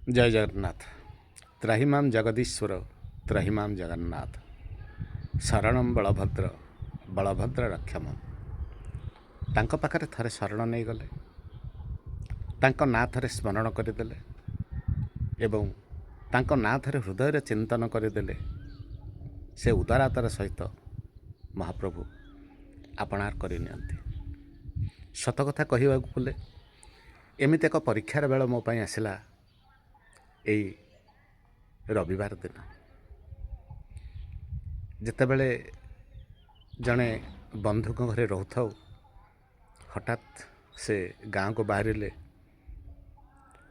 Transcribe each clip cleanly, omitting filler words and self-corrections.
जय जगन्नाथ। त्राहिमां जगदीश्वर त्राहिमां जगन्नाथ शरणं बलभद्र बलभद्र रक्षम। तांको पाखरे थरे शरण नहीं गले, तांको ना थरे स्मरण करदेले एवं तांको ना थरे हृदय चिंतन करदेले से उदारतार सहित महाप्रभु आपणार करनियंती। सत कथा कहवाक बोले एमिति एक परीक्षार बेल मो पाई आसिला एई रविवार दिन, जेतेबेले जड़े बंधु घरे रोथाऊ हठात से गाँ को बाहरिले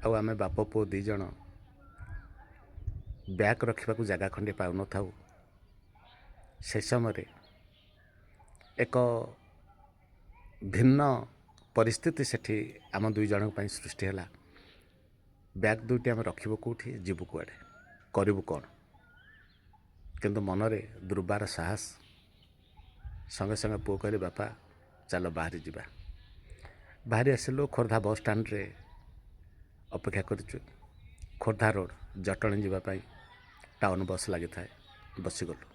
आम बाप पुओ दी जण बैग रखा जगह खंडे पाऊन थाऊ। से समय एक भिन्न परिस्थिति सेठी आम दुई जन सृष्टि है। बैग दुईटी आम रखिबू कौटी, जीवु कुआडे, करिबू कौन? किंतु मनरे दुर्बार साहस संगे संगे पुओ कहले बापा चलो बाहरी जीवा। बाहरी आसिलु, खोर्धा बस स्टाण्ड रे अपेक्षा करूँ। खोर्धा रोड जटणी जावाई टाउन बस लगी थाए, बसीगलु।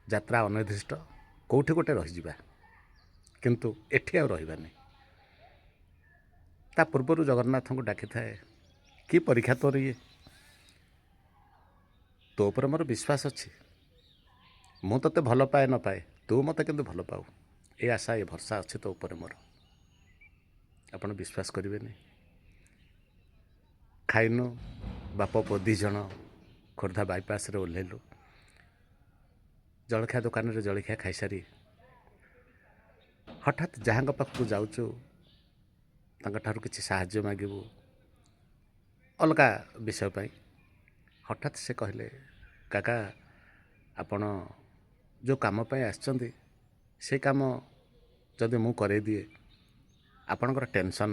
यात्रा अनिर्दिष्ट कौटी गोटे रहीजा, किंतु एठी आ रहा नहीं। ता पूर्वर जगन्नाथ को डाकी थाए कि परीक्षा तोर ये, तो पर मोर विश्वास अच्छी, मु ते भल पाए न पाए तू मत कि भल पाऊ, ये आशा ये भरसा अच्छे तो ऊपर मोर। आपण विश्वास करेंगे नहीं। खाइनु बाप पुओ दी जण खोर्धा बाईपास रे ओह्लैलु। जलखिया दुकान रे जलखिया खाई सारी हठात जहाँ पाखक जाऊँ तार किसी साहाय्य मागिबू अलगा विषय पाई, हठात से कहले काका आपण जो काम पाई आछंती से काम जदि मु करे दिए आपणकर टेंशन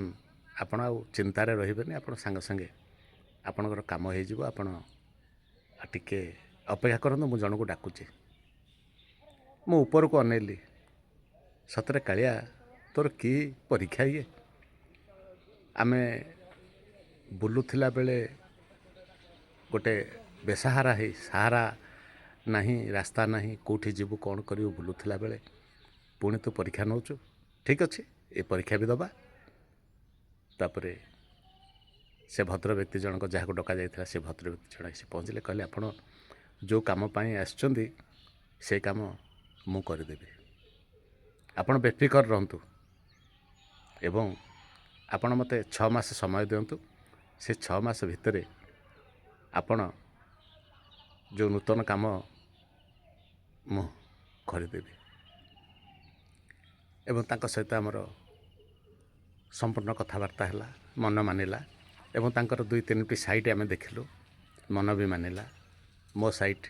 आपण आ चिंतार रही, आप सांगे सांगे आपणकर काम हो, आपण टिके अपेक्षा करंतु, मु जन को डाकुची। मु ऊपर को अनेली, सतरे कालिया तोर की परीक्षा ये। आमे बुलुथिला बेले गोटे बेसहारा है, सहारा नहीं, रास्ता नहीं, कौटी जीवु कौन करू बुलुथिला बेले पुणी तू परीक्षा नौचु। ठीक अच्छे, ये परीक्षा भी दबा। तापरे से भद्र व्यक्ति जनक जहाँ को डका जाइथिला से भद्र व्यक्ति जन से पहुँचले, कहले आपण जो काम पाई आछंती से काम मु करदेबी, आपण बेफिकर रहंतु एवं आपण मते 6 मास समय दिंतु। से 6 मास भितरे आपण जो नूतन काम मु करदेबी। एवं तांको सहित आमर संपूर्ण कथबार्ता है, मन मानिला एवं तांकर 2-3टी साइट आम देखिलु, मन भी मानिला, मो साइट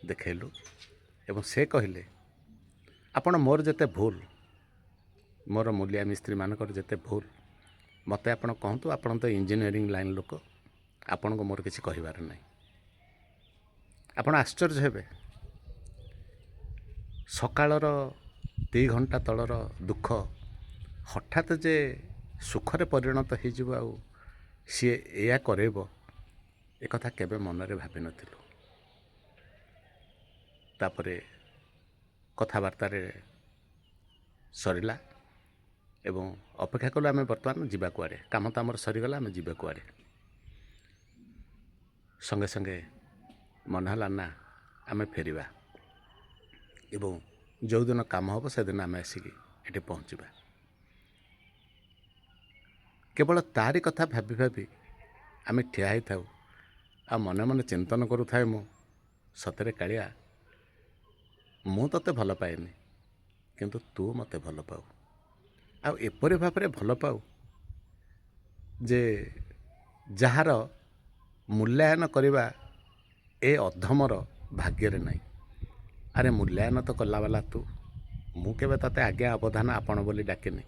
देखलु एवं से कहले आपण मोर जते भूल, मोर मूलिया मिस्त्री मानकर जते भूल मत आपण कहतु। आपण तो इंजीनियरिंग लाइन लोक, आपण को मोर किसी कहिबार नहीं। आपण आश्चर्य हेबे, सकाळर 2 घंटा तलर दुख हठात जे सुखरे परिणत हो आउ सी या करेब, एक कथा केबे मनरे भाबी नथिलु। तापरे कथबार्ता सरिला एवं अपेक्षा कलु आम बर्तमान जीवा कुआडे, काम तो आमर सरीगला, आम जीवा कुआडे। संगे संगे मन है ना आम फेरिबा एवं जो दिन काम हम से दिन आम आसिकी ये पहुँचवा। केवल तारी कथा भाबी भाबी आम ठिया ही थाऊ, आ मने मने चिंतन करू थाए मु सतरे कालिया मु तते भल पाएनी, किंतु तू मते भल पाऊ। आ एपरि भाबरे भल पाऊ जे जार मूल्यायन करवा ए अधमर भाग्य रे नहीं। अरे मूल्यायन तो कला वाला तू, मु केबे तते आज्ञा अवधान आपण बोली डाकेनी।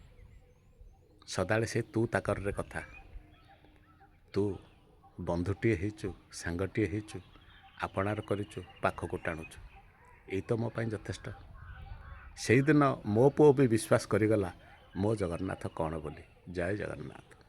सदाले से तू ताकर रे कथा, तू बंधुटीए हेचु, सांगटीए हेचु, आपणार करिचु, पाखको टाणुचु, यही तो मो पाई यथेष्ट। से दिन मो पुओ भी विश्वास करिगला मो जगन्नाथ कौन बोली। जय जगन्नाथ।